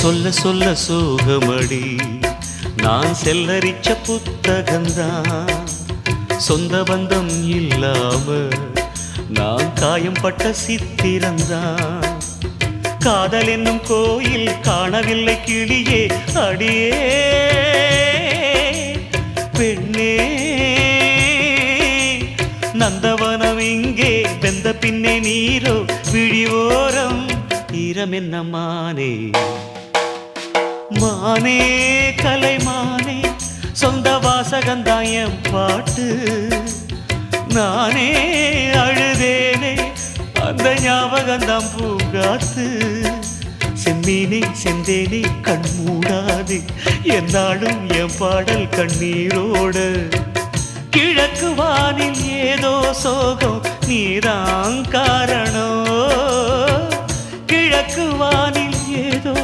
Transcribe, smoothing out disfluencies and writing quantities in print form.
சொல்ல சொல்ல சோகமடி நான் செல்லரிச்ச புத்தகந்தான் சொந்த பந்தம் இல்லாம நான் காயம் பட்ட சித்திரந்தான் காதல் என்னும் கோயில் காணவில்லை கிளியே அடியே பெண்ணே நந்தவனம் இங்கே வெந்த பின்னே நீரோ விழிவோரம் ஈரம் என்ன மானே மானே கலைமானே சொந்த வாசகந்தாயம் பாட்டு நானே அழுதேனே அந்த ஞாபகந்தாம் பூங்காத்து செம்மீனே செந்தேனே கண் மூடாது என்னாலும் என் பாடல் கண்ணீரோடு கிழக்கு வானில் ஏதோ சோகம் நீதான் காரணம் கிழக்கு வானில் ஏதோ